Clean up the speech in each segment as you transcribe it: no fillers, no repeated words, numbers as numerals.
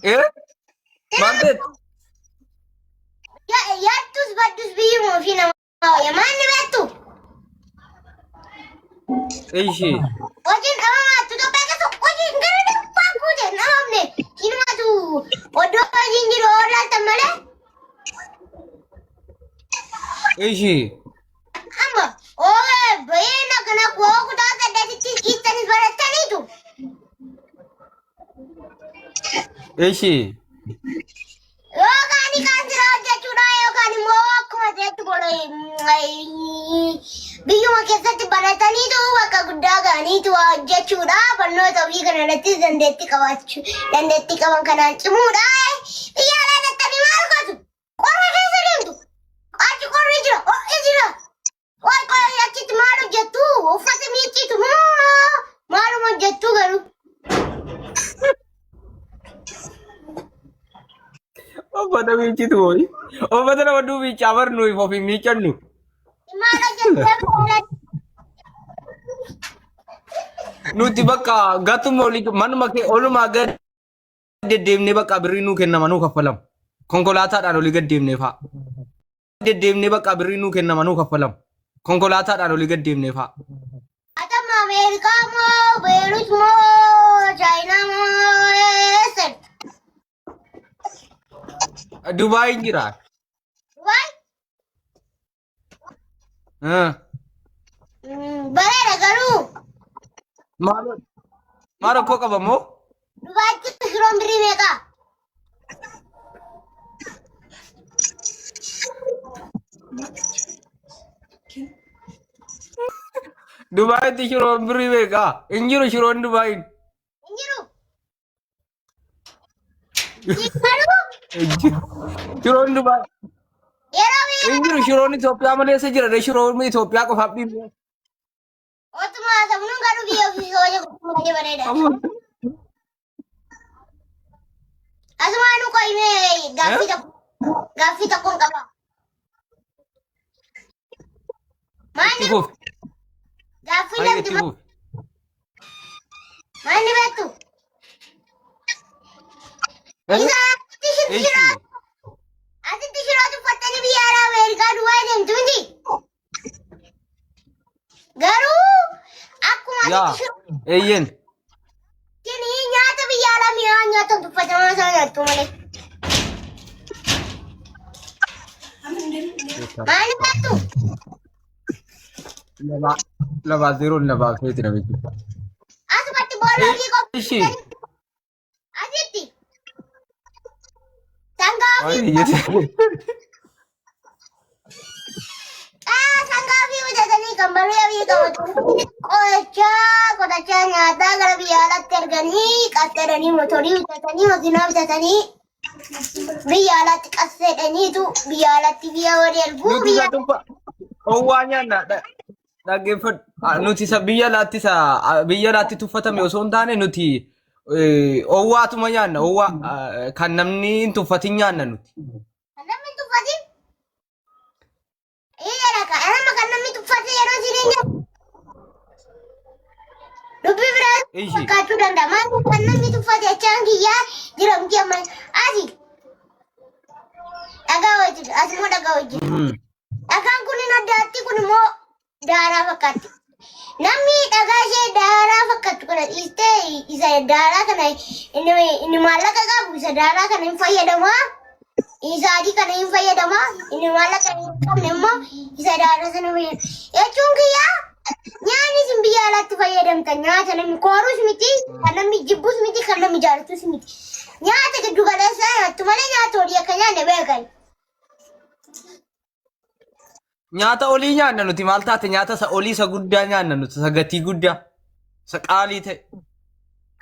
Eh? Maal Yaattus baddus biyyuma ofii namaa wayya maanni beektu ishee hojiin dhabamaattu Itoophiyaa keessa hojiin gara dhibbaa kuute namni hinumatu oddoo hojiin jiru oolaaltan malee ishee amma bayeena kana koo kutaa saddeetitti dhiittanis barattaniitu ishee yookaan kan jira hojjechuudha yookaan immoo akkuma ta'etti godhe biyyuma keessatti barataniitu bakka guddaa ga'aniitu hojjechuudha barnoota ofii kana irratti dandeettii qaban kanaan cimuudha biyya alaa dattanii maal gootu qorra keessa deemtu achi qorri jira ho'i jira qoy achitti maal hojjettu uffata miiccitu maaluma hojjettu garuu uffata miiccitu hoyi uffata nama duubicha abarnu ofii miiccannu maal hojjettu nuti bakka gatuma manuma kee olumaa gad deddeemnee bakka birrii nuu kennama nuu kaffalamu konkolaataadhaan olii gad deemnee fa'a deddeemnee bakka birrii nuu kennama nuu kaffalamu konkolaataadhaan olii gad deemnee fa'a. Atama Amerikaa moo Beerut moo Chaayinaa moo eessa? Dubaay jira. Dubaay? Hmm. Bareeda garuu Maal rakkoo qaba moo? Dubaayitti kiloon birrii meeqaa? Dubaayitti shiroon birrii meeqaa? Hin jiru shiroon Dubaayin. Hin jiru? Garuu Shiroon Dubaay. yeroo Hin biyya jiru shiroon Itoophiyaa maleessa jira shiroon Itoophiyaa qofaaf dhiibne. otumaa sabnuun garuu biyya ofii hojii baay'ee bareeda. Asumaanuu qoyimee gaaffii tokkoon qaba. Maanni gaaffii namti maanni beektu? Isa asitti shirootu uffattanii biyya alaa Ameerikaa Dubaay deemtu miti. Garuu akkuma asitti shiroo Eeyyen. nyaata biyya alaa mi'aa nyaata uffatamaa isaa nyaattu malee. Maanni beektu? Lama zeeroon lama feeti namichi. Asumatti boologii Ishee. qopheessanii asitti sangaa fi bitatanii kan baree biyya qabatu qotachaa nyaataa gara biyya alaatti erganii qasseedhanii motorii bitatanii makiinaa bitatanii biyya alaatti qasseedhaniitu biyya alaatti biyya walii erguu biyya Owwaa nyaanna dhaggeeffadhu. Nuti isa biyya alaatti tuffatame osoo hin taane nuti owwaatuma nyaanna. Owwaa kan namni hin tuffatin nyaanna nuti. kan namni tuffatin nama kan namni tuffate yeroo jireenya dubbii biraa fakkaachuu danda'a. Maal kan namni tuffate achaan kiyyaa jiramti amma asi dhagaa wajjin asimoo dhagaa wajjin. Dhagaan kun addaatti kun immoo daaraa fakkaatti. Namni dhagaa ishee daaraa fakkaattu kana dhiistee isa daaraa kana inni maallaqa qabu isa daaraa kana hin fayyadamaa. Isa adii kana hin fayyadamaa. Inni maallaqa hin qabne immoo isa daaraa sana fayyadama. Jechuun kiyyaa nyaanni isin biyya alaatti fayyadamtan nyaata namni koorus miti kan namni jibbus miti kan namni jaalatus miti. Nyaata giddu galeessaa nyaattu malee nyaata olii akka nyaanne beekan. Nyaata olii nyaanna nuti maal taate nyaata isa olii isa guddaa nyaanna nuti isa gatii guddaa isa qaalii ta'e.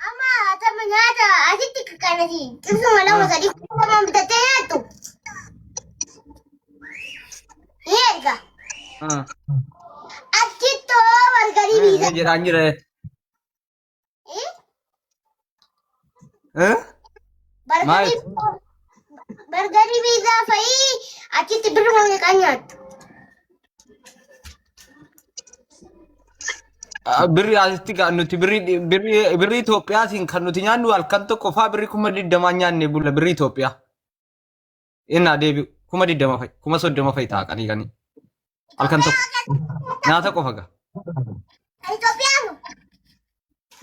Amma atama nyaata asitti kanati ibsuma lama sadii kuufaman bitattee nyaattu. Ni erga. Achittoo bargarii biisa. Jedhaan jira. Bargarii biisaa fa'ii achitti birruma meeqaan nyaattu. birri asitti nuti birri Itoophiyaatiin kan nuti nyaannu halkan tokko faa birri 20 nyaanne bulla birri Itoophiyaa. Innaa deebi'u 20 fa'i 30 fa'i ta'a qanii halkan tokko nyaata qofa gaa. Itoophiyaanu.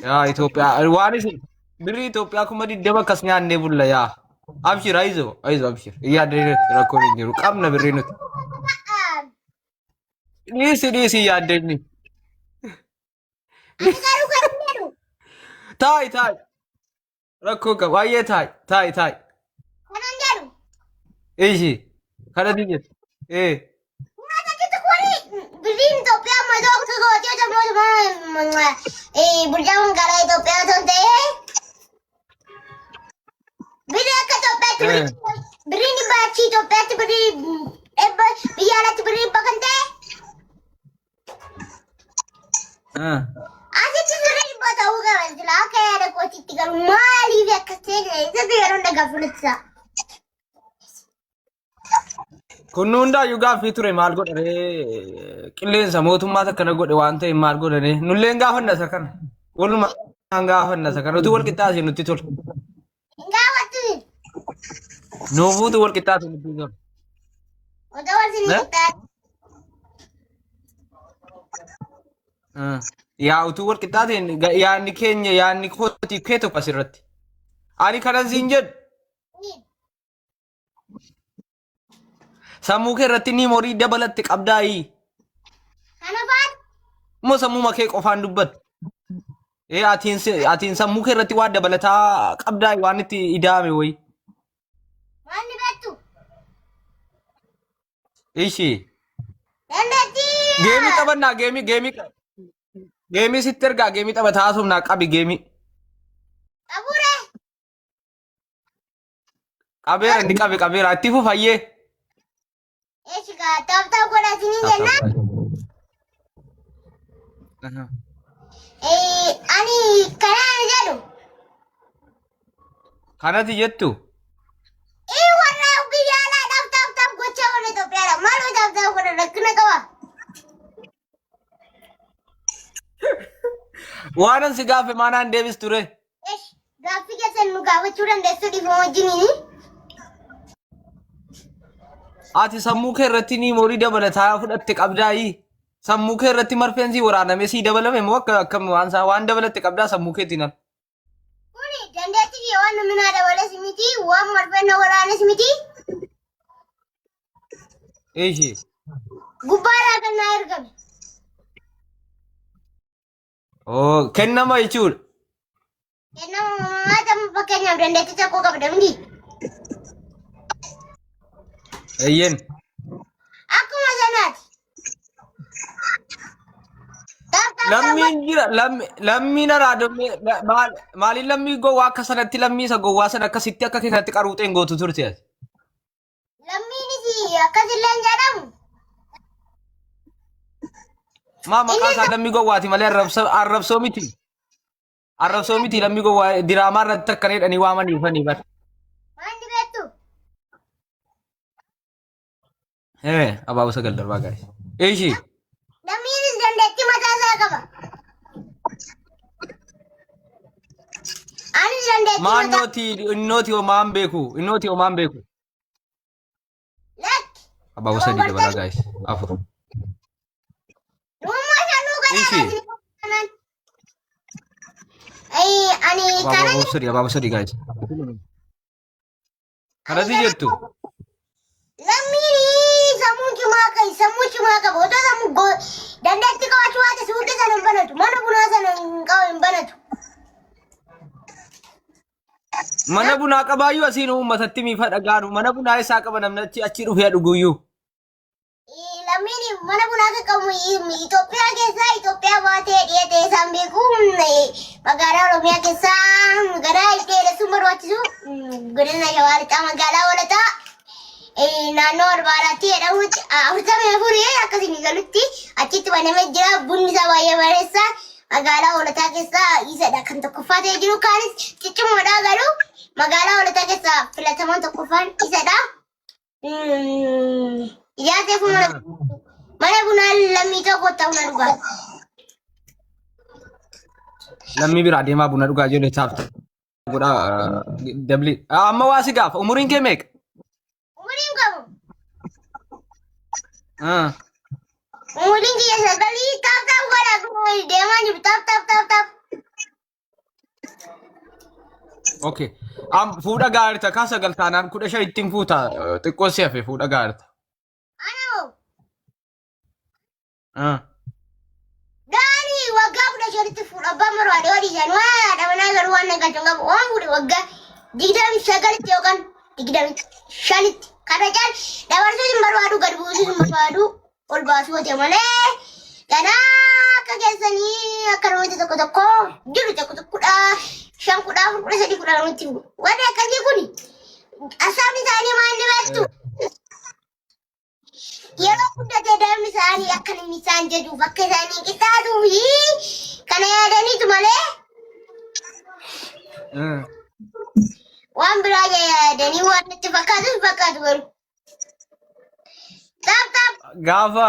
Yaa Itoophiyaa waan isin birri Itoophiyaa 20 akkas nyaanne bulla yaa. Abshir aizo abshir. Iyyaa deebi'u rakkoon hin jiru qabna birri nuti. Dhiisi yaaddenni. Garu garu. Tai. Rakkoo qaba. Baay'ee tai. Kanan jedhu. Ishi. Kana dijetu. Nyaata gitu kuni biriin Itoophiyaa mataa akka gootee jamoo bulchaa magaalaa Itoophiyaa osoo hin ta'e biri akka Itoophiyaatti biriin baachi Itoophiyaatti biyya alatti biriin bakka hin ta'e. Asitti sirrii dhibbaa ta'uu qaba jira akka yaada kootiitti garuu maaliif akkas ta'e isatti yeroo dhagaafulitsa. Kun hundaayyuu gaaffii ture maal godhane qilleensa mootummaa akkana godhe waan ta'e maal godhane nulleen gaafanna isa kana waluma gaafanna isa kana utuu wal qixxaase nutti tole. Gaafatti. Nuufuutu wal qixxaase nutti tole. Odaa wal sinii qixxaase. Yaa utuu wal qixxaateen yaadni keenya yaadni kootii kee tokko asirratti. Ani kanan siin jedhu. Sammuu kee irratti ni morii dabalatti qabdaayi. Kana faat. Moo sammuu kee qofaan dubbattu. Atiin sammuu kee irratti waan dabalataa qabdaayi waan itti ida'ame wayi. Waan ni beektu. Ishi. Dandeettii. Geemii qabannaa geemii sitti ergaa geemii taphataa haasofnaa qabi geemii. Qabuure. Qabeera inni qabeera itti fufayyee. Eeshigaa taphtaa godhatanii jennaan. Ani kanaan jedhu. Kanati jettu. Warra biyya alaadhaaf taphtaaf gochaa warra Itoophiyaadha. Maaloo taphtaaf godhan rakkina qaba. Waanan si gaafe maanaan deebis ture. Gaaffii keessan nu gaafachuu dandeessu dhiifama wajjiniini. Ati sammuu kee irratti ni morii dabalataa fudhatte qabdaayi. Sammuu kee irratti marfeensi waraaname sii dabalame moo akkam waan dabalatte qabdaa sammuu keetiin al. Kuni dandeettii waan namni naa dabales miti waan marfeen na waraanes miti. Eeshi. Gubbaadhaa kan naa ergame. Kennama jechuudha. Kennama maata fakkeenyaaf dandeettii tokko qabda miti. Eyyen. Akkuma sanaati. Lammiin jira lammiin araadomee maaliin lammii gowwaa akka sanatti lammii isa gowwaa sana akkasitti akka keessatti qaruuxeen gootu turte ati. Lammiinis akkasillee hin jedhamu. Maqaan isaa lammii gowwaati malee arrabsoo miti. Arrabsoo miti lammii gowwaa diraamaa irratti akka jedhanii waamaniifanii bara. Waan ni beektu. Abaaboo sagal darbaa gaari. Eeshi. Lammiinis dandeettii mataa isaa qaba. Anis dandeettii mataa. Innooti homaan beeku. Lakki. Abaaboo sadii dabalaa gaari. Afur. Dhummaa shanuu kana kanan. Ani kanan. Abaaboo sadii gaari. Kanatti jettu. Lammiin sammuu cimaa qaba. Otoo sammuu dandeettii qabaachuu baate suuqii sana hin banatu. Mana bunaa sana hin banatu. Mana bunaa qabaayyuu asiin uummatatti miifa dhagaanu. Mana bunaa isaa qaba namni achi dhufee dhuguyyuu. Lammiin mana bunaa kan qabu Itoophiyaa keessaa Itoophiyaa baatee dhiyeetee isaan beeku. Magaalaa Oromiyaa keessaa garaa dheeressuun barbaachisu. Godina Shawaa Lixaa magaalaa Hoolataa. Naannoo Arbaaraatti jedhamutti 44 akkasiin galutti achitti banamee jira. Bunni isaa baay'ee bareessa. Magaalaa Hoolataa keessaa isadha kan tokkoffaa ta'ee jiru. Kaanis ciccimoodha garuu magaalaa Hoolataa keessaa filatamaan tokkoffaan isadha. Ijaateef mana bunaa lammii tokko ta'uu na dhugaa. Lammii biraa deemaa buna dhugaa ijoollee taafta. Godhaa dabli. Amma waa si gaafa umuriin kee meeqa? Umuriin qabu. Umuriin kiyya sagalii taaf godha deemaa jiru taaf. Okay. Fuudha gaariita kaa sagal taanaan 15 ittiin fuuta xiqqoo si hafe fuudha gaariita. Anoo. Daani waggaa 15tti fuudha abbaan barbaade walii isaan waa dhamanaa garuu waan nagaatan qabu waan fuudhe waggaa 29tti yookaan 25tti kana caal dabarsuus hin barbaadu gad buusuus hin barbaadu ol baasuu hote malee ganaa akka keessanii akka namoota tokko jiru tokkodha 5 10 10 10 nutti wanni akkasii kuni asaabni isaanii maal ni beektu yeroo guddatee daa'imni isaanii akka inni isaan jedhuuf akka isaanii qixxaatuu fi kana yaadaniitu malee waan biraa yaadanii waan itti fakkaatu garuu. Taap. Gaafa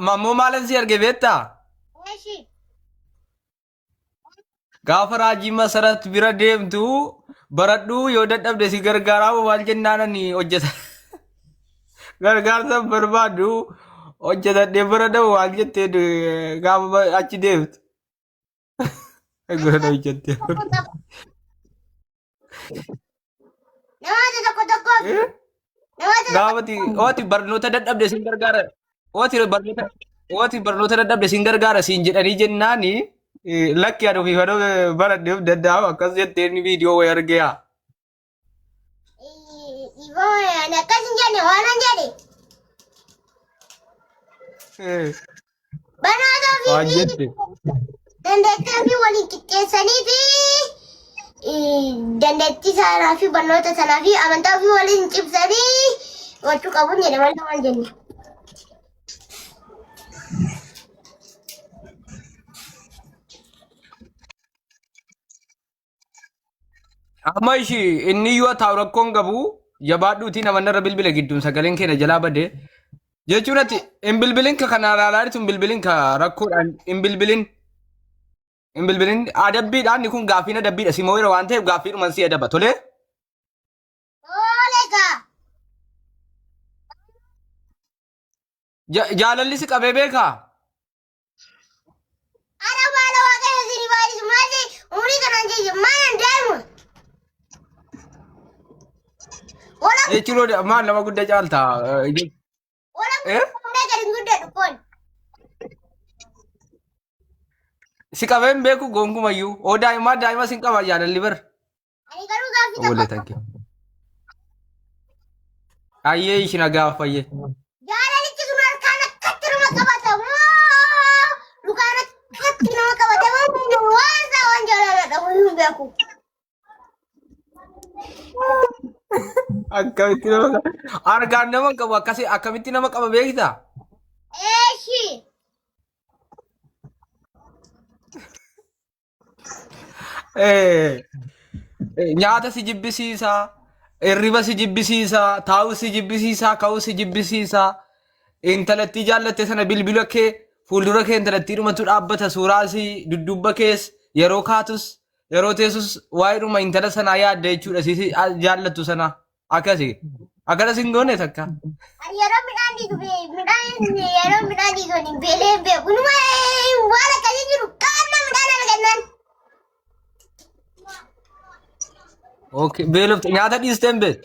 mammoo maalan si arge beektaa? Eeshi. Gaafa raajii masarat bira deemtu baradhuu yoo dadhabde si gargaaraa maal jennaanani hojjeta. Gargaarsa barbaadu hojjetadhee bira dhabu waan jettee gaafa achi deemtu. Gurra hojjettee. Namoota tokko. Gaafati barnoota dadhabde sin gargaara. Barnoota dadhabde sin gargaara siin jedhanii jennaani lakki yaa dhufi fadoo baradheef danda'amu akkas jettee inni viidiyoo wayii argeeyaa. Akkas hin jenne waan hin jedhe. Barnoota ofii dandeettii ofii waliin qixxeessanii fi dandeettii sanaa fi barnoota sanaa fi amantaa ofii waliin cimsanii gochuu qabuun jedhe malee waan jenne. Amma ishii inni yoo taa'u rakkoon qabu jabaadhuutii namanarra bilbila gidduun sagaleen keenya jalaa badee jechuun ati hin bilbilin ka kana ilaalaalitu hin bilbilin ka rakkoodhaan hin bilbilin adabbiidhaan kun gaaffiin adabbiidha simoo yeroo waan ta'eef gaaffiidhuman si adaba tolee. Jaalalli si qabee beekaa? Ana baala waaqayyo si ribaadhisu maali umurii kanaan jechuun maal deemu? Jechuun maal nama guddaa caaltaa? Si qabeen beeku gonkumayyuu oo daa'ima sin qaba jaalalli bar. Ani garuu gaaffii tokko. Olee tanke. Ayyee ishina gaafayyee. Jaalalichi sun harkaan akkatti nama qabata moo lukaan akkatti nama qabata moo waan isaa waan jaalaladha hin beeku. Akkamitti nama qaba? Argaan nama qabu akkamitti nama qaba beektaa? Eeshi. Nyaata si jibbisiisaa, hirriba si jibbisiisaa, taa'uu si jibbisiisaa, ka'uu si jibbisiisaa. Intalattii jaallatte sana bilbila kee fuuldura kee intalattii dhumatu dhaabbata suuraa si dudduubba kees yeroo kaatus yeroo teessus waa'eedhuma intala sanaa yaadda jechuudha si jaallattu sana akkasi. Akkana sin goone takka. Yeroo midhaan dhiitu yeroo midhaan dhiitu hin beelee beeku numa waan akkasii jiru qabanna midhaan argannan. Okay, beelofte nyaata dhiisteen beet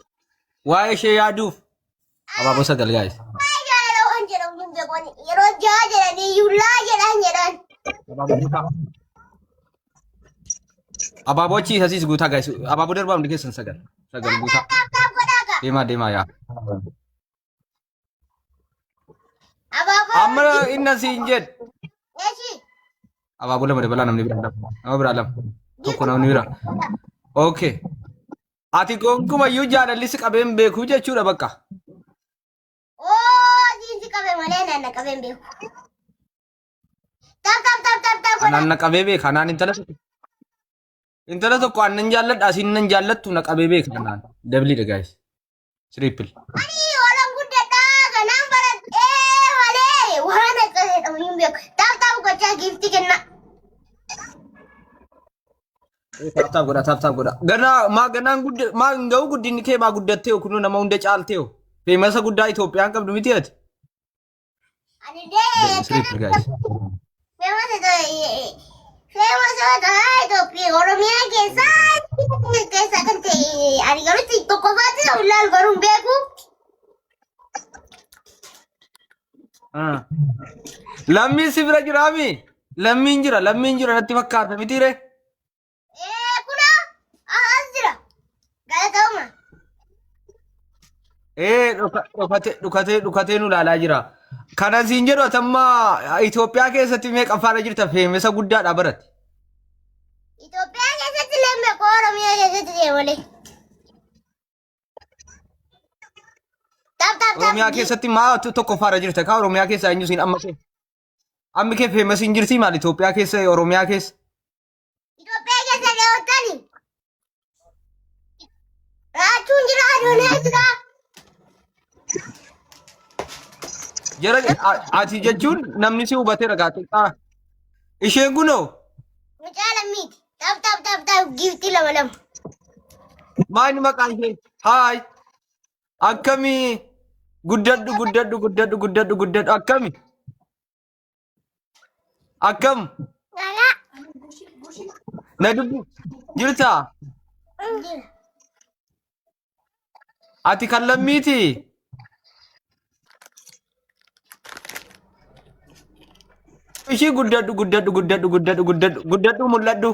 waa'ee ishee yaaduuf abaaboo sagal gaa'is. Yeroo jaha jedhanii yuullaa jedhan. Abaaboo achi isaasiis guutaa gaa'is. Abaaboo darbaa hundi keessan sagal guutaa. Deemaa yaa. Amma inni asiin jedhu. Abaaboo lama dabalaa namni biraa lama. Nama biraa lama. Tokko namni biraa. Okay. Ati gonkumayyuu jaalalli si qabeen beekuu jechuudha bakka. Si qabee malee naanna qabeen beeku. Taap. Naanna qabee beeka naan intala tokko aannan jaalladha asiin nan jaallattu na qabee beeka naan dabliidha gaa'is. Triple. Ani waan guddadhaa kanaan baradhee malee waan akkasii dhabu hin beeku. Taap gocha gifti kenna. Taaptaa godha. Ganaan guddaa maa hin ga'u guddinni kee maa guddattee kunu nama hunda caaltee feemasa guddaa Itoophiyaan qabdu miti ati. Ani dee famous Itoophiyaa Oromiyaa keessa kan ta'e ani garuu tokko faatti ullaan garuu hin beeku. Lammiin si bira jiraami? Lammiin jira natti fakkaata miti ree? Kuna as jira. Galatooma. Dhukatee nu ilaalaa jira. Kana siin jedhu atamma Itoophiyaa keessatti meeqa faana jirta feemasa guddaadha baratti. Itoophiyaa keessatti lemme koo Oromiyaa keessatti deemalee. Oromiyaa keessatti maa tokko faana jirta kaa Oromiyaa keessa eenyu siin amma kee. Ammi kee feemasi hin jirti maal Itoophiyaa keessa Oromiyaa keessa. Itoophiyaa keessa deewwattani. Raachuun jira adoonaa jira. Jara ati jechuun namni si hubatee ragaate. Isheen kunoo. Mucaa lammiiti. Taap giftii lama. Maani maqaan ishee? Haay. Akkamii guddadhu akkami? Akkam? Na dubbi jirtaa? Ati kan lammiiti? Ishii guddadhu mul'adhu.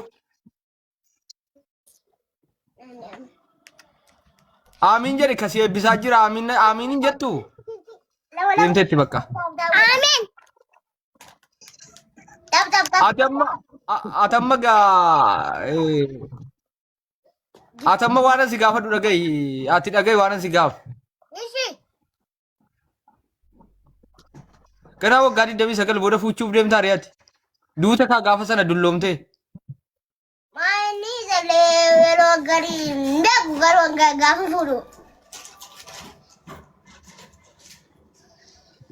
Amiin jedhi kasii eebbisaa jira amiin hin jettu. Deemteetti bakka. Amiin. Atamma waan si gaafadhu dhagahi. Ati dhagahi waan si gaaf. Ganaa waggaa 29 booda fuuchuuf deemtaa re'ati. Duuta kaa gaafa sana dulloomtee. Maani yeroo garii beeku garuu gaafa fuudhu.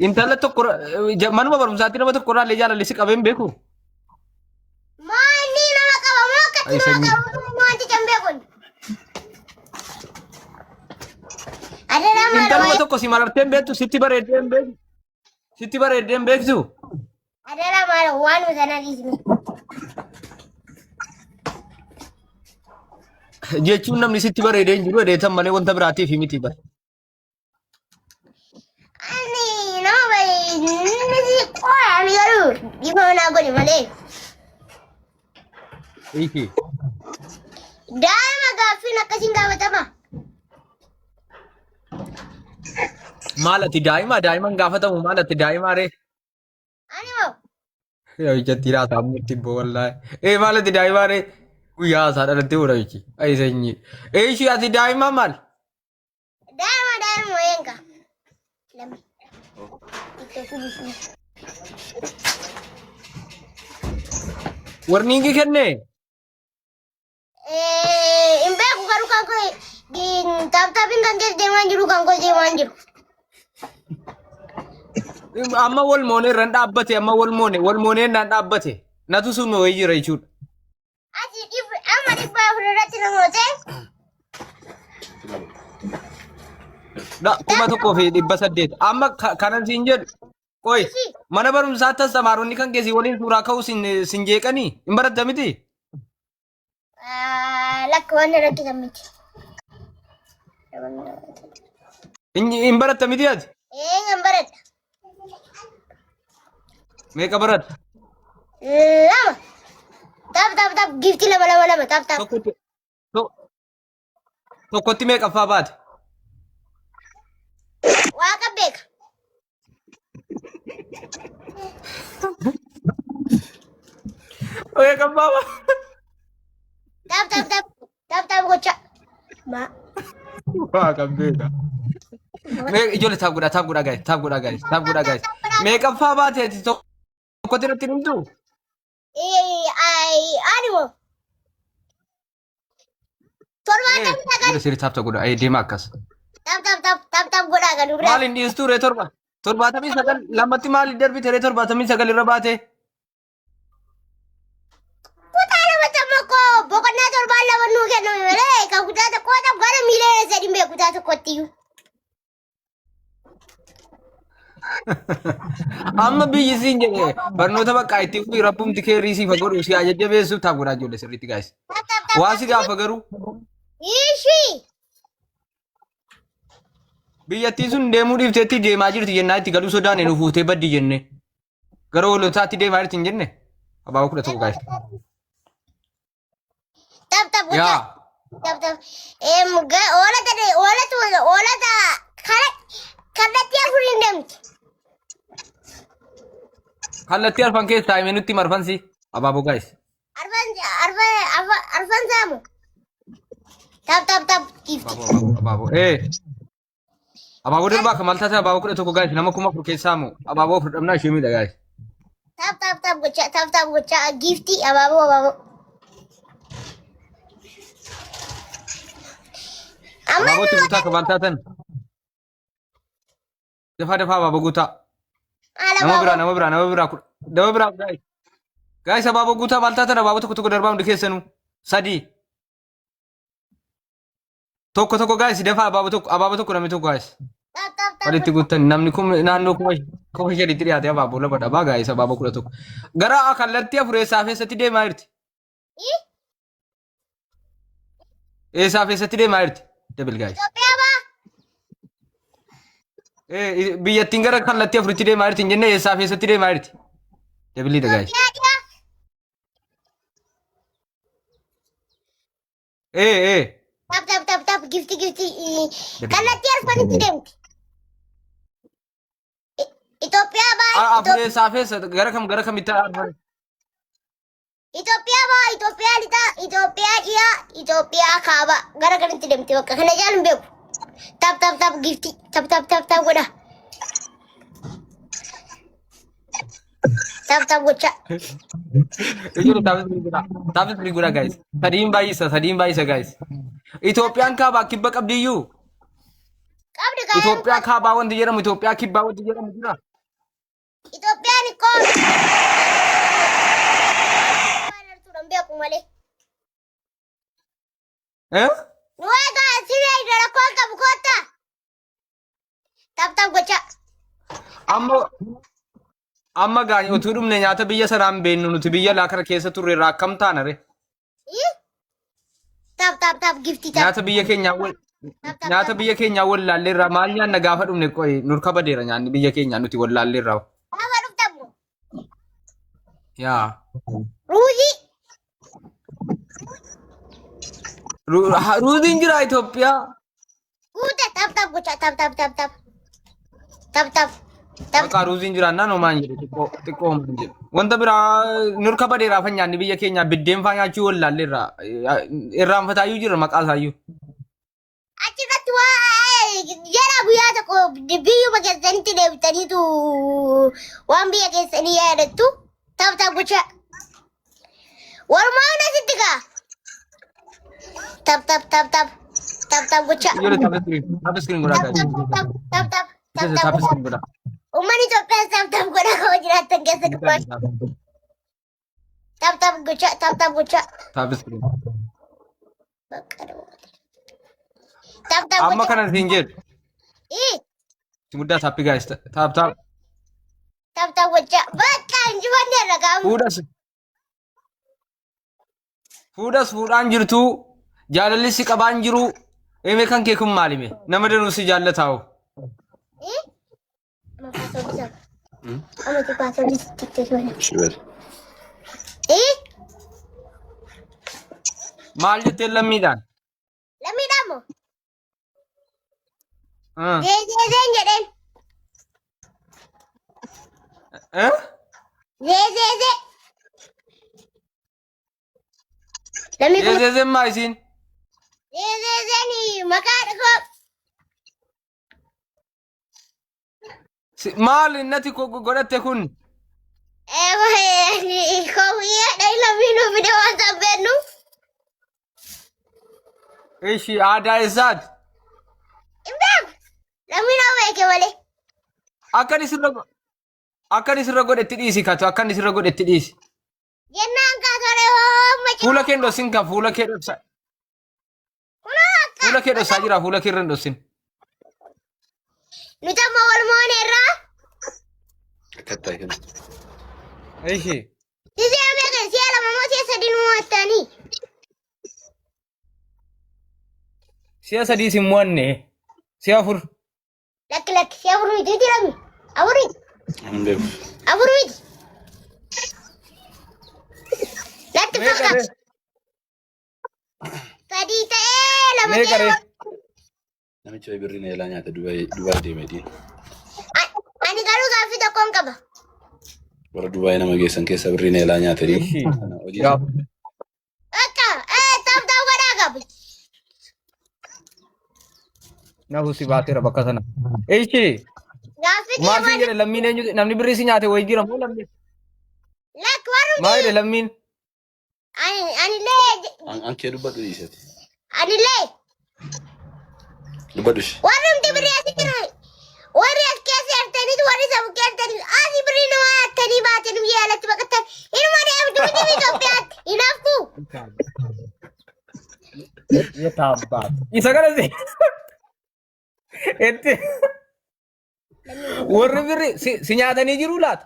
Intala tokko manuma barumsaatti nama tokko irraa illee jaalalli si qabeen beeku. Maani nama qaba moo akkatti nama qabu wanti kan beekun. Intaluma tokko si mararteen beektu sitti bareeddeen beektu. Sitti bareeddeen beektu. Adara maal waan sana dhiisne. Jechuun namni sitti bareedee hin jiru adeetan malee wanta biraatiif miti bara. Ani nama baay'ee qoraani garuu dhiifama naa godhi malee. Hiiki. Daa'ima gaaffiin akkasiin gaafatama. Maal ati daa'iman gaafatamu maal ati daa'imaa ree? Ani moo? Yoo ijatti laata mutti boollaa. Maal ati daa'imaa ree? Guyyaa isaa dhalattee oolaa jechi. Ayi sanyii. Ishii ati daa'imaa maal? Daa'ima wayeenka. Lama. Warniingi kennee? Hin beeku garuu kan koo taaptaapiin kan keessa deemaa jiru kan koo deemaa jiru. Amma wal moonee irraan dhaabbate wal moonee naan dhaabbate natu suume wayii jira jechuudha. Ati amma dhibbaa fuulduratti namootee. 1,800 amma kanan siin jedhu qoy mana barumsaa tasamaaronni kan keessi waliin suuraa ka'uu sin jeeqanii hin baratta miti. Lakka waan rakkisan miti. Hin baratta miti ati? Hin baradha. Meeqa baratta? Lama. Taap giftii lama taap. Tokkotti meeqaffaa baate? Waaqa beeka. Meeqaffaa baate? Taap gocha. Ma. Waaqa beeka. Ijoollee taap godhaa guys. Meeqaffaa baate ati tokkotti irratti himtu? Ani moo? Torbaatamii sagal. Sirri taapta godha. Deema akkas. Taap godhaa kan duraa. Maal hin dhiistuu ree torba? 79 lamatti maal darbite ree 79 irra baate? kennu malee kan kutaa tokko gara miilee sadii mee kutaa tokkotti iyyuu. Amma biyyi siin jedhe barnoota bakka itti fi rabbumti kee riisii fagoodhu si ajajjabeessuuf ta'a godhaa ijoollee sirriitti gaayis. Waa si gaafa garuu Ishii. biyyattiin sun deemuu dhiifteetti deemaa jirti jennaa itti galuu sodaane nu fuutee baddi jenne. Gara hoolotaatti deemaa jirti hin jenne. Abaaboo 11 gaayis. Tap. Yaa. Tap. Oolata kallattii afurii hin deemti. Kallattii arfan keessaa himee nutti marfansi. Abaaboo gaayis. Arfan saamu. Tap. Abaaboo. Abaaboo darbaa kan maal taate abaaboo 11 gaayis nama 1000 keessaa moo abaaboo fudhamnaa ishee miidha gaayis. Tap gochaa giftii abaaboo. Abaaboo itti guutaa kan maal taatan. Dafaa abaaboo guutaa. Nama biraa gaayis. Gaayis abaaboo guutaa maal taatan abaaboo tokko darbaa hundi keessanuu sadii. Tokko gaayis dafaa abaaboo tokko namni tokko gaayis. Walitti guutan namni kun naannoo kuma shanitti dhiyaate abaaboo lama dhabaa gaayis abaaboo 11. Gara kallattii afureessaaf eessatti deemaa jirti? Eessaaf eessatti deemaa jirti? Dabil gaayis. Biyyattiin gara kallattii afuritti deemaa jirti hin jenne eessaaf eessatti deemaa jirti? Dabiliidha gaayis. Tap gifti kallattii arfanitti deemti. Itoophiyaa baa afureessaaf eessa gara kamitti arfan? Itoophiyaa baa Itoophiyaa lixaa Itoophiyaa dhiyaa Itoophiyaa kaaba gara kanitti deemti bakka kana jaalun beeku. Tap gifti tap godha. Tap gocha. Ijoollee taafis rigura guys. Sadiin baay'isa guys. Itoophiyaan kaabaa kibba qabdiyyuu. Qabdi gaayee. Itoophiyaa kaabaa wanti jedhamu Itoophiyaa kibbaa wanti jedhamu jira. Itoophiyaan ikkoon. Waan beeku malee. Nuegaa siree rakkoon qabu koota. Tap gocha. Amma gaani utuu dhumne nyaata biyya sanaan beennu nuti biyya laakara keessa turre irraa akkam taana re? Tap gifti tap. Nyaata biyya keenyaa wallaallee irraa maal nyaanna gaafa dhumne qoy nurka badeera nyaanni biyya keenyaa nuti wallaallee irraa. Gaafa dhuftamu. Yaa. Ruuzii. Ruuziin jira Itoophiyaa. Guute tap gocha tap. Maqaa ruuziin jira naannoo maan jedhu xiqqoo maan jedhu. Wanta biraa nurka badeeraa fa nyaanni biyya keenyaa biddeen faa nyaachuu wallaallee irraanfataayyuu jira maqaa isaayyuu. Achirratti waa jara guyyaa tokko biyyuma keessanitti deebitaniitu waan biyya keessanii yaadattu tap gocha. Walumaa hundasitti gaa. Tap gocha. Tap screen godhaa gaajii. Tap screen godhaa. Uummanni Itoophiyaa tap godhaa kama jiraatan keessa dubbatu. Tap gocha. Tap screen. Tap Amma kana siin jedhu. Muddaa taappi gaayis. Tap. Tap gocha. Bakka injifanne irra gaamu. Fuudhaan jirtu jaalalli si qabaan jiru eme kan kee kun maalime nama danuu si jaallataa'u. Maal jettee lammiidhaan? Lammiidhaan moo? Zeezeen jedheen. Zeezee. Zeezeen maa isiin? Zeezeen maqaa dhagoo. Maal innati godhatte kun? Koomiyyaa dha lammiinuu fide waan sabbennu. Ishi aadaa isaati. Imbeeku. Lammiinuu beeke malee. Akkan isirra godhetti dhiisi katu akkan isirra godhetti dhiisi. Jennaan kaatore hoomma. Fuula kee dhoksin kan fuula kee dhoksa. Fuula kee dhossaa jira fuula kee irra hin dhossin. Nuti amma walumaan irraa. Akkattaa kenna. Ishi. Sisi amee kan si'a lama moo si'a sadii nu mo'attanii? Si'a sadii sin mo'anne. Si'a afur. Lakki si'a afur miti jirami. Afuri. Hin beeku. Afur miti. Latti fakkaata. Sadii ta'ee lama ta'ee. Namicha birrii na yaalaa nyaata Dubaay deemee. Ani garuu gaaffii tokkoon qaba. Warra Dubaay nama geessan keessa birrii na yaalaa nyaatanii. Akka taaf godhaa qabu. Na husi baateera bakka sana. Ishi. Gaaffii Maal si jedhe lammiin eenyu namni birrii si nyaate wayii jira moo lammiin? Lakki warrumti. Maal jedhe lammiin? Anillee. Ankee dubbadhu dhiisati. Anillee. Dubbadhu ishee. Warrumti birrii asii jira. Warri as keessa hirtaniitu warri isa bukkee hirtanii asii birrii nama hattanii baatanii biyya alatti baqatan ilma deemtu miti Itoophiyaatti hin haftu. Yetabbaat. Isa kanatti. Etti. Warri birrii si nyaatanii jiru laata?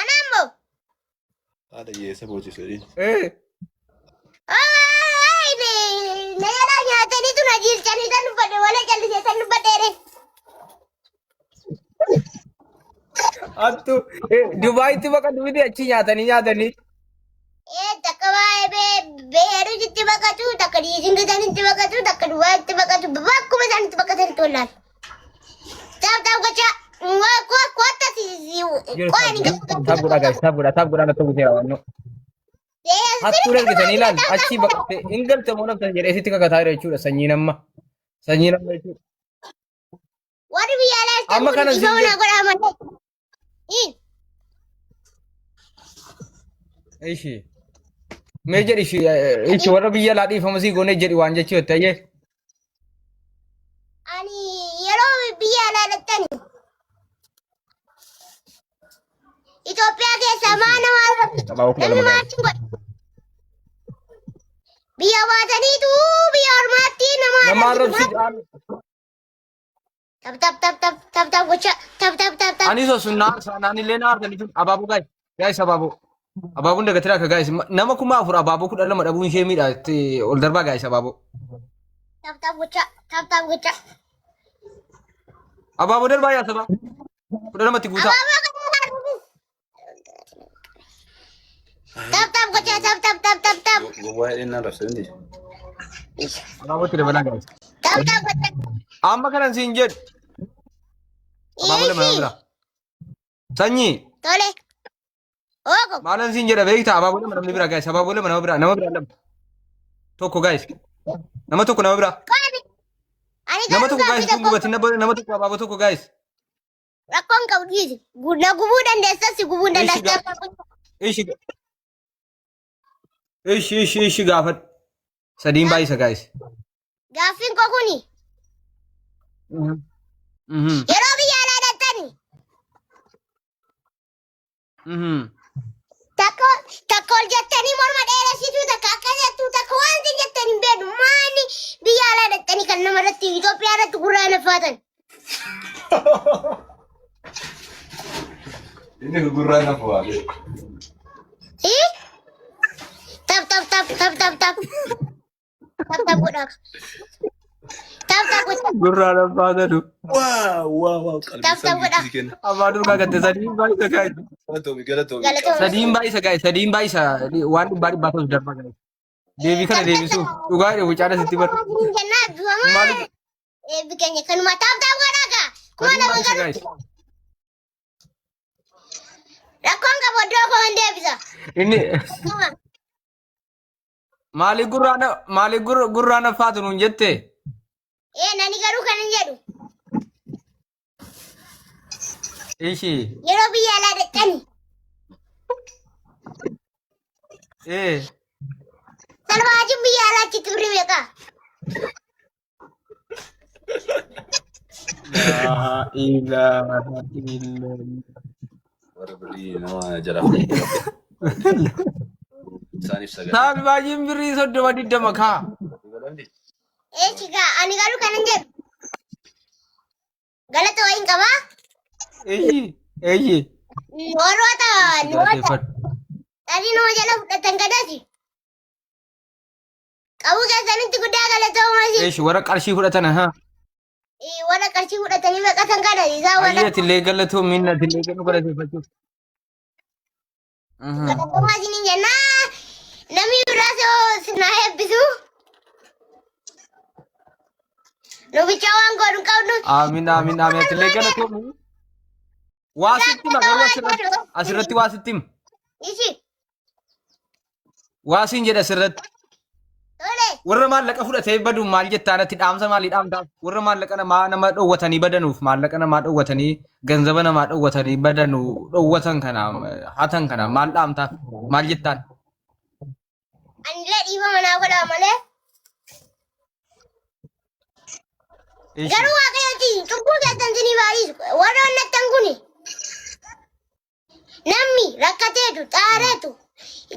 Anammoo. Haadha hiyyeessa boocisuudhi. Na yaalaa nyaataniitu na jiilchanii san dubbadhe wala callisee san dubbadheere. Attu Dubaayitti baqatu miti achi nyaatanii. Takka baay'ee beeru itti baqatu, takka dhiisingisan itti baqatu, takka Dubaayitti baqatu, bakkuma isaan itti baqatan tollaan. Taaf gocha kootta qo'ani Taaf godhaa natti buuseera wanno. Hattuu ergisanii ilaali achi baqattee hin galte moo naftan jedhee sitti kakataa jira jechuudha sanyii nama jechuudha. warri biyya alaa Amma kana ifa mana godhaa malee. Ishi. Mee jedhi ishi warra biyya alaa dhiifama sii goonee jedhi waan jechuu jettee ayyee. Ani yeroo biyya alaa dhattani Itoophiyaa keessaa maana namni maatiin godha. Biyya baataniitu biyya ormaatti Nama arrabsi. Tap gocha tap. Ani sun naan illee na arganii jiru abaaboo gaayis abaaboon dagatira akka gaayis nama kuma afur abaaboo 12 dhabuun ishee miidha ol darbaa gaayis abaaboo. Tap gocha. Abaaboo darbaa yaa sabaa 12tti guutaa. Tap gocha tap. Gowwaa hidhannaa rabsa hundi. Abaabootti dabalaa gaayis. Tap gocha. Amma kanan siin jedhu. Abaaboo lama nama bira. Sanyii. Tole. Ogo. Maalan siin jedha beektaa abaaboo lama namni bira gaayis abaaboo lama nama bira lama. Tokko gaayis. Nama tokko nama bira. Nama tokko gaayis kun gubatti nama tokko abaaboo tokko gaayis. Rakkoon qabu dhiisi. Na gubuu dandeessa si gubuu dandeessa. Ishi gaafadhu. Sadiin baay'isa gaayis. Gaaffiin koo kuni. Yeroo biyya alaa dhattani. Takka ol jettanii morma dheeressituu takka akkas jettuu takka wanti jettanii hin beeknu maani biyya alaa dhattanii kan namarratti Itoophiyaa irratti gurraa naffaatan. Inni gurraa nafu waale. Tap godhaa. Tap godhaa. Gurraa naffaatanu. Wow. Tap godhaa. Abbaa durgaa gatte sadiin baay'isa gaayis. Galatoomi. Sadiin baay'isa gaayis sadiin baay'isa waan dhibbaa ta'us darbaa gaayis. Deebii kana deebisuuf dhugaa jedhu wucaadha sitti bar. Maaliif? Eebbi keenya kanuma tap godhaa gaa. Kuma Sadiin nama baay'isa galu. gaayis. Rakkoon qabu iddoo koo hin deebisa. Inni maaliif gurraa naffaatu nuun jette? Nani garuu kan hin jedhu. Ishi. Yeroo biyya alaa dhattani. Salwaatiin biyya alaatti turre beekaa. La ilaha illallah. Warra birrii nama jala. Isaaniif sagalee. Saal baay'een birrii 30 kaa. Echiga ani garu kanan jedhu. Galata wayin qaba. Eeyyi. Warroota Galateeffadhu. dhali nama jala fudhatan gadaati. Qabu keessanitti guddaa galatoomaa Eeshi warra qarshii fudhatan haa. warra qarshii fudhatanii baqatan kana isaa warra Ayyaati illee galatoo minna illee kennu galateeffachuuf. galatoomaa isiniin jennaa. Namni biraas yoo sinaa eebbisu. Lubicha waan godhu qabnu. Amiin amiin amiin ati illee galatoo minna. Waa sitti hima garuu asirratti waa sitti hima. Ishi Waa siin jedha asirratti. tole Warra maallaqa fudhatee baduun maal jettaan ati dhaamsa maalii dhaamtaaf? Warra maallaqa nama dhoowwatanii badanuuf maallaqa namaa dhoowwatanii ganzaba namaa dhoowwatanii badanuu dhoowwatan kana hatan kana maal dhaamtaaf? Maal jettaan? anillee dhiifama naa godhaa malee. Garuu waaqayyooti cubbuu keessan sinii baay'isu warra onnattan kuni namni rakkateetu xaareetu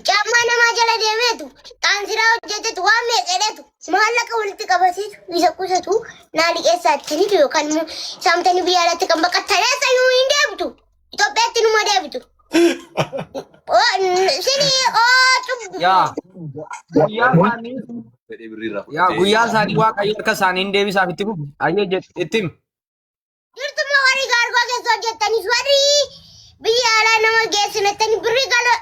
caammaa namaa jala deemeetu qaansiraa hojjetetu waan meeqedheetu maallaqa walitti qabateetu isa qusatu naa liqeessaattaniitu yookaan immoo saamtanii biyya alatti kan baqattaneessa yuu hin deebitu Itoophiyaatti numa deebitu. Sinii cubbuu. Fedhii birriirraa Yaa guyyaa isaanii waaqayyo harka isaanii hin deebisaaf itti fufu. Ayyee itti himi. Jirtuma warri gaargoo keessa hojjettanis warri biyya alaa nama geessinattanii birrii gala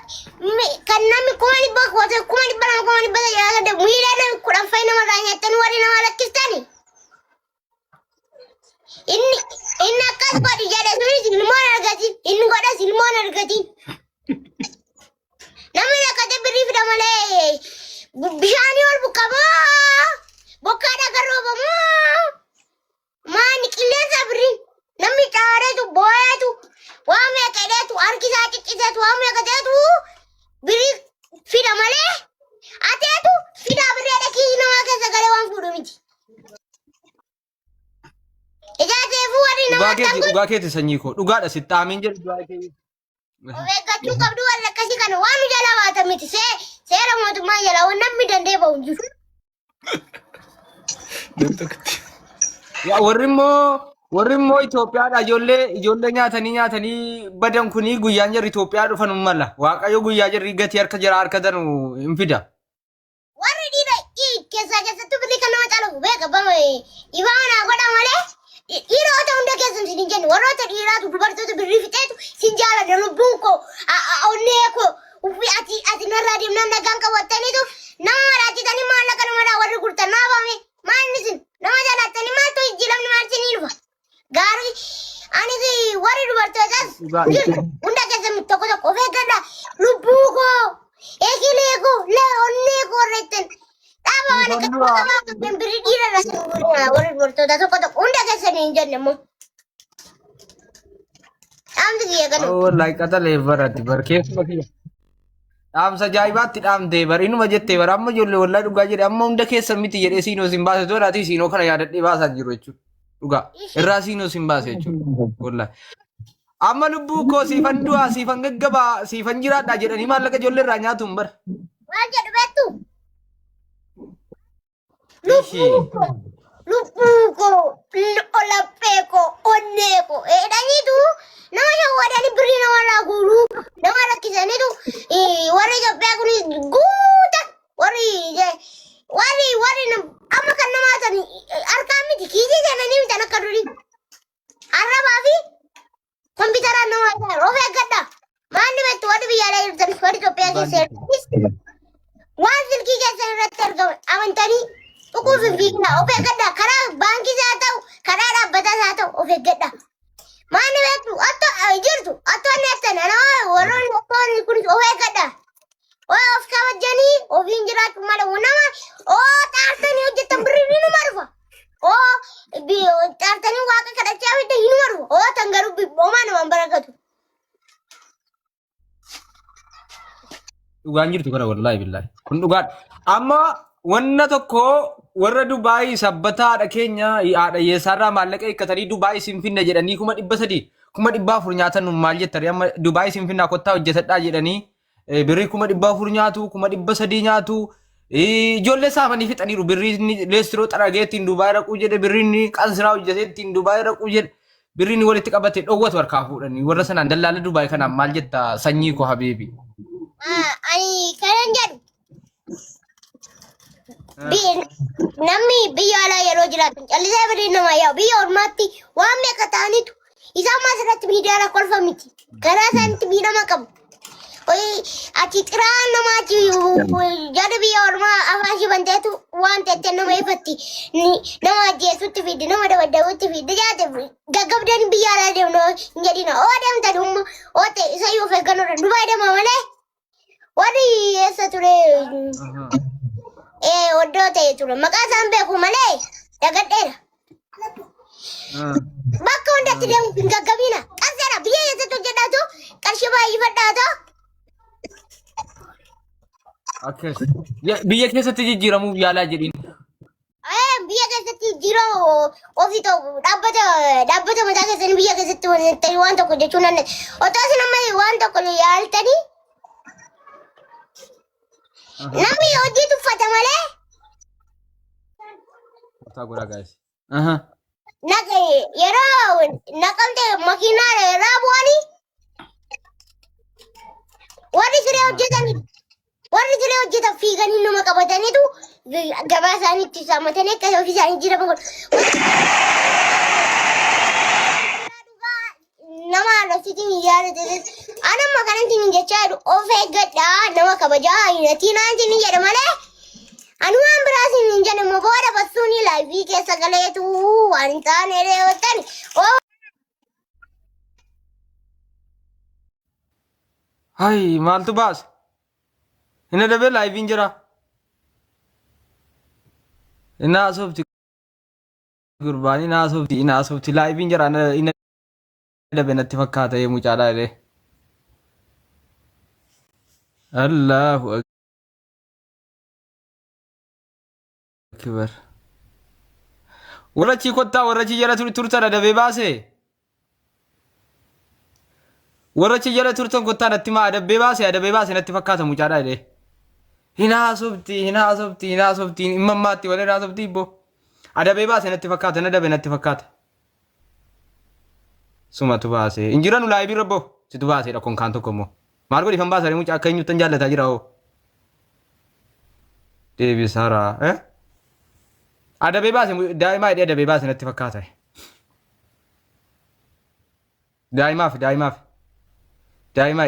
kan namni 100 kootee 200 200 miidhaa namni 10 fa'i namarraa nyaatanii warri nama lakkistani. Inni akkas godhi jedhe sunis ilmoon argatiin inni godhas ilmoon argatiin. Namni rakkate birrii fida malee bishaanii ol buqqamoo bokkaadha garroobamoo maani qilleensa birrii namni xaareetu boo'eetu waan meeqadheetu harkisaa cicciseetu waan meeqateetu birrii fida malee ateetu fidaa birrii dhaqii namaa keessa galee waan fuudhu miti. Ijaateefuu warri namaa tangu Dhugaa keeti sanyii koo dhugaadha sitti aamiin jedhu dhugaa keeti. of eeggachuu qabdu warri akkasii kana waan nu jalaa baatan miti seera mootummaa jalaa waan namni danda'e ba'u hin jiru. Yaa warri immoo Itoophiyaadha ijoollee nyaatanii badan kuni guyyaan jarri Itoophiyaa dhufan mala waaqayyo guyyaa jarri gatii harka jira harka danu hin fida. Warri dhiira keessatti birrii kan nama calaqqu beeka ibaa manaa godha malee dhiirota hunda keessan sin hin jennu warroota dhiiraatu dubartoota birrii fixeetu sin jaalladha lubbuun koo onnee koo ati narraa deemnaan nagaan qabattaniitu nama maraachitanii maallaqa namadhaa warri gurtan naa baame maalni sin nama jaallatanii maaltu jijjiiramni maal sinii dhufa gaarii anis warri dubartootaas hunda keessan tokko tokko of eeggadha lubbuu koo eegilee koo onnee koo irratti dhaaba waan akka qabamaa qabdan birrii dhiira irraa warri dubartoota tokko tokko hunda keessan hin jenne immoo. Dhaamsi kiyya kana. Wallahi qatalee baratti barkeessuma kiyya. Dhaamsa ajaa'ibaatti dhaamtee bariinuma jettee bara amma ijoollee wallahi dhugaa jedhe amma hunda keessa miti jedhee siinoo sin baase toodhaati siinoo kana yaadadhee baasaa jiru jechuudha. Dhugaa irraa siinoo sin baase jechuudha. Wallahi. Amma lubbuu koo siifan du'aa siifan gaggabaa siifan jiraadhaa jedhanii maallaqa ijoollee irraa nyaatu hin bara. Maal jedhu beektu? Lubbuu koo laphee koo onnee koo jedhaniitu nama shawwadanii birrii namarraa guuruu nama rakkisaniitu warri Itoophiyaa kunis guuta warri amma kan namaa san harkaan miti kiisii seenanii mitan akka durii arrabaa fi kompiitaraan nama of eeggadha maanni beektu warri biyyaalaa jirtan warri Itoophiyaa keessa waan silkii keessan irratti argaman amantanii dhukkuu fiiginaa of eeggadha karaa baankii haa ta'u karaa dhaabbataa haa ta'u of eeggadha. Maanni beektu otto jirtu ottoonni attan warroonni ottoonni kunis of eeggadha. Of kabajanii ofiin jiraachuu malee nama xaartanii hojjetan birrii numa dhufa. Xaartanii waaqa kadhachaa fidda hinuma dhufa. Tan garuu homaa namaan barakatu. Dhugaan jirtu kana wallahi billahi. Kun dhugaadha. Amma wanna tokko warra Dubaayii sabbataadha keenya haadha hiyyeessaarraa maallaqa hiikkatanii Dubaayii siin finna jedhanii 300 400 nyaatan maal jettanii amma Dubaayii siin finna kottaa hojjetadhaa jedhanii birrii 400 nyaatu 300 nyaatu Ijoollee saamanii fixaniiru birriin leestiroo xarageettiin Dubaay dhaquu jedhe birriin qansiraa hojjeteettiin Dubaay dhaquu jedhe birriin walitti qabate dhowwatu harkaa fuudhanii warra sanaan dallaala Dubaay kanaan maal jetta sanyii koo habiibi. Ani kanan jedhu namni biyya alaa yeroo jiraatu callisee birrii nama yaa'u biyya ormaatti waan meeqa ta'anitu isaan maas irratti miidiyaadhaan kolfa miti karaa isaaniitti miidhama qabu. Ati xiraan namaati jada biyya ormaa afaan shibanteetu waan teettee nama ifatti nama ajjeesutti fidde nama dabaddabutti fidde jaate gaggabdeen biyya alaa deemnu hin jedhina oo deemta dhumma oo ta'e isa yoo feeggannoodha Dubaay deema malee warri eessa ture oddoo ta'e ture maqaa isaan beeku malee dagadheera. Bakka hundatti deemu hin gaggabina qarseera biyya keessatti hojjedhaatu qarshii baay'ifadhaatu. Biyya keessatti jijjiiramuuf yaalaa jedhin. Biyya keessatti jijjiiroo ofii ta'u dhaabbata mataa keessanii biyya keessatti waan tokko jechuun otoo isin amma waan tokko yaaltanii namni hojii tuffata malee. Yeroo naqamte makiinaa irraa bu'anii warri siree hojjetan fiiganii nama qabataniitu gabaa isaaniitti saamatanii akka ofii isaanii jiraman nama arrabsitiin yaadate anamma kanantiin jechaa jiru of eeggadhaa nama kabajaa hinatiin aantiin jedha malee anu waan biraasin hin jedhamu booda bassuuni laayivii keessa galeetu waan hin taane reewwatan. Hai maaltu baase? Inni dabee laayiviin jira. Inni haasofti gurbaan inni haasofti laayiviin jira inni dabee natti fakkaata yemmuu caalaa illee. Allahu akbar. Warra kottaa warra jala turtan dabee baasee. Warra jala turtan kottaa natti maa adabee baase natti fakkaata mucaadhaa illee. Hinaasofti imammaatti wal hinaasofti ibbo. Adabee baase natti fakkaata natti fakkaata. Sumatu baase. Injiranu laayibii rabbo situ baaseedha kun kaan tokko immoo. Maal godhi fan baasanii mucaa akka eenyuttan jaallataa jira hoo. Deebisaraa. Adabee baase daa'imaa hidhee adabee baase natti fakkaata. Daa'imaa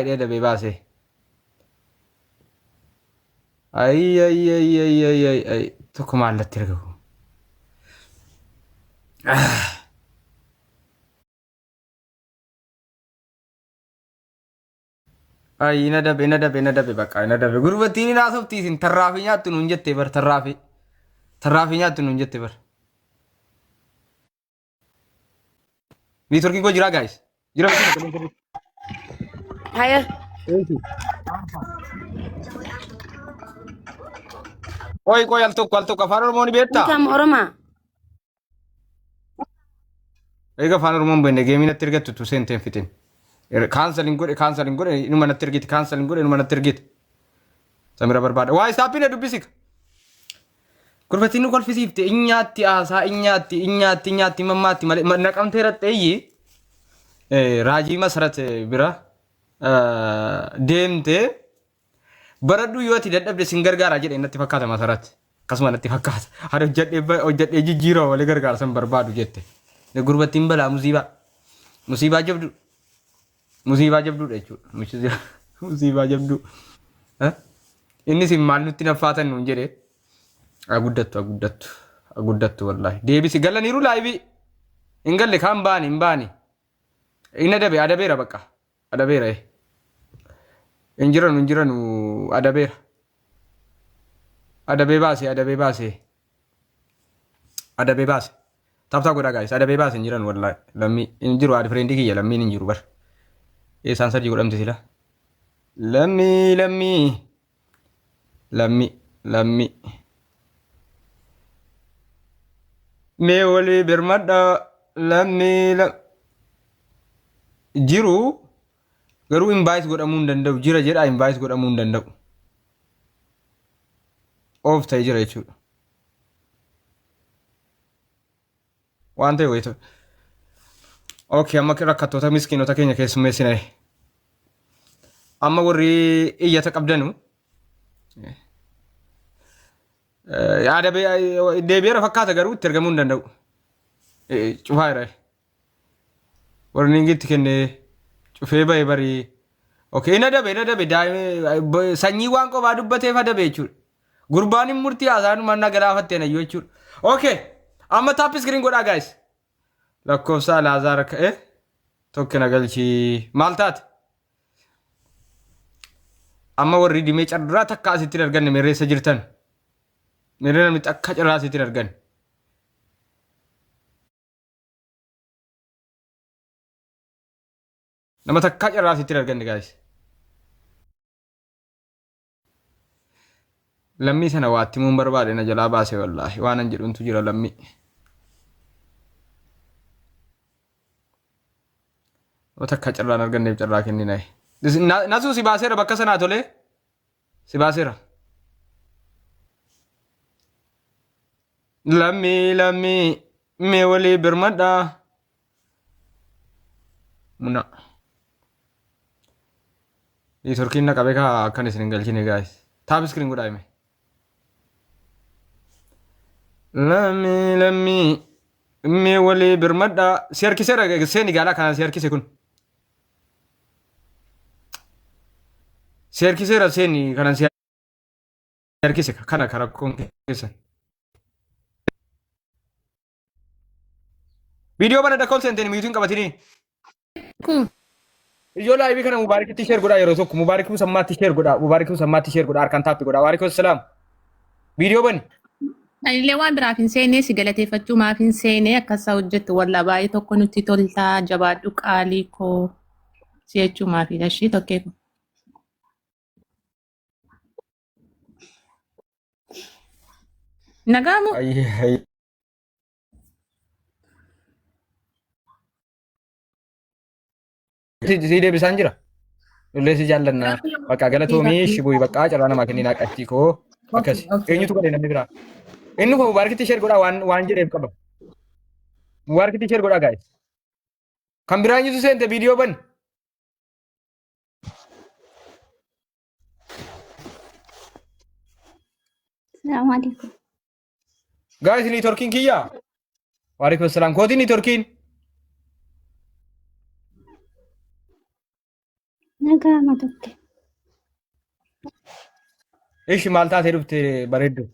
hidhee adabee baase. Ay tokko maallatti argamu. Ay ina dabe bakka ina dabe gurbattiin ina haasoftiisin tarraafii nyaattu nuun jette bar tarraafii nyaattu nuun jette bar. Niitworkiin koo jiraa gaayis jira. Haya. Koi al tokko afaan Oromoo ni beektaa? Kam Oromaa? Eega afaan Oromoon beekne geemii natti ergattu tu seenteen fitin. Kaansalin godhe inuma natti ergiti. Samira barbaada. Waa isaappiin dubbisika. Gurbattiin nu kolfisiifte inyaatti haasaa inyaatti mammaatti malee naqamtee raxxeeyyi raajii masarat bira deemtee baradhu yoo ati dadhabde sin gargaara jedhe natti fakkaata masaratti akkasuma natti fakkaata hada hojjedhee jijjiiroo walee gargaarsan barbaadu jette gurbattiin balaa musiibaa jabduudha jechuudha musiibaa jabduu innis maal nutti naffaatan nuun jedhe aguddattu wallaahi deebisi galaniiru laayibii hin galle kaan hin baani inni adabeera bakka adabeera Injiranu adabeera. Adabee baase. Taptaa godhaa gaayis adabee baase injiran wallahi lammii injiru haadha fireendi kiyya lammiin injiru bar. Eessaan sadii godhamte sila. Lammii. Mee walii birmadha lammii jiru. Garuu invaayis godhamuu hin danda'u jira jedhaa invaayis godhamuu hin danda'u. Of ta'ee jira jechuudha. Waan ta'e wayitu. Okay, amma rakkattoota miskiinota keenya keessummeessina. Amma warri iyyata qabdanu. Yaada deebi'eera fakkaata garuu itti argamuu hin danda'u. Cufaa jira. Warri ningitti kennee cufee ba'ee barii. Okay, ina dabe daa'imni sanyii waan qofaa dubbateef adabe jechuudha. Gurbaan hin murtii haasaan manna galaafattee nayyoo jechuudha. Okay, amma taappi iskiriin godhaa guys. Lakkoofsa Alaazaar ka'e tokko nagalchii maal taate? Amma warri dhimee carraa takka asitti arganne mireessa jirtan. Miree namni takka carraa asitti arganne. Nama takka carraa asitti arganne guys. Lammii sana waatti muun barbaade na jalaa baase wallaahi waan an jedhuntu jira lammii. Takka carraan arganneef carraa kenninae. Nasuu si baaseera bakka sanaa tolee? Si baaseera. Lammii mee walii birmadhaa. Muna. Turkiin na qabee kaa akkan isin hin galchine guys. Taap iskiriin godhaa hime. Lammii mee walii birmadhaa. Si harkiseera seeni gaalaa kanaan si harkise kun. Si harkiseera seeni kanaan si harkise kana karakkoon keessan. Video bana dakkoon seenteni miyuutiin qabatini. Ijoollee aybii kana Mubaarikitti sheer godhaa yeroo tokko Mubaarikuu sammaatti sheer godhaa harkaan taappi godhaa. Waarikoo salaam. Video bani. Anillee waan biraaf hin seenne si galateeffachuu maaf hin seenne akkasa hojjettu walla baay'ee tokko nutti toltaa jabaadhu qaalii koo si jechuu maafi dashii tokkee kun. Nagaamu. Si deebisaan jira. Lollee si jaallannaa. Bakka galatoomii shibuu bakka carraa namaa kenninaa qatti koo akkas. Eenyutu godhe namni biraa. Inni kun Mubaarikitti sheer godhaa waan jedheef qaba. Mubaarikitti sheer godhaa guys. Kan biraa eenyutu seente viidiyoo ban. Assalamu alaikum. Guys, ni Turkiin kiyya. Waalaikum salam. Kooti ni Turkiin. Nagama tokko. Ishi maal taatee dhufte bareeddu.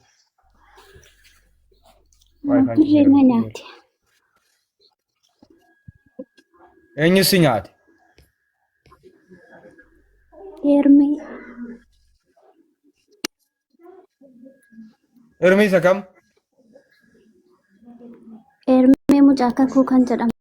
Jireenyaa nyaate. Eenyu si nyaate? Ermee. Ermii isa kam? Ermee mucaa kakuu kan jedhamu.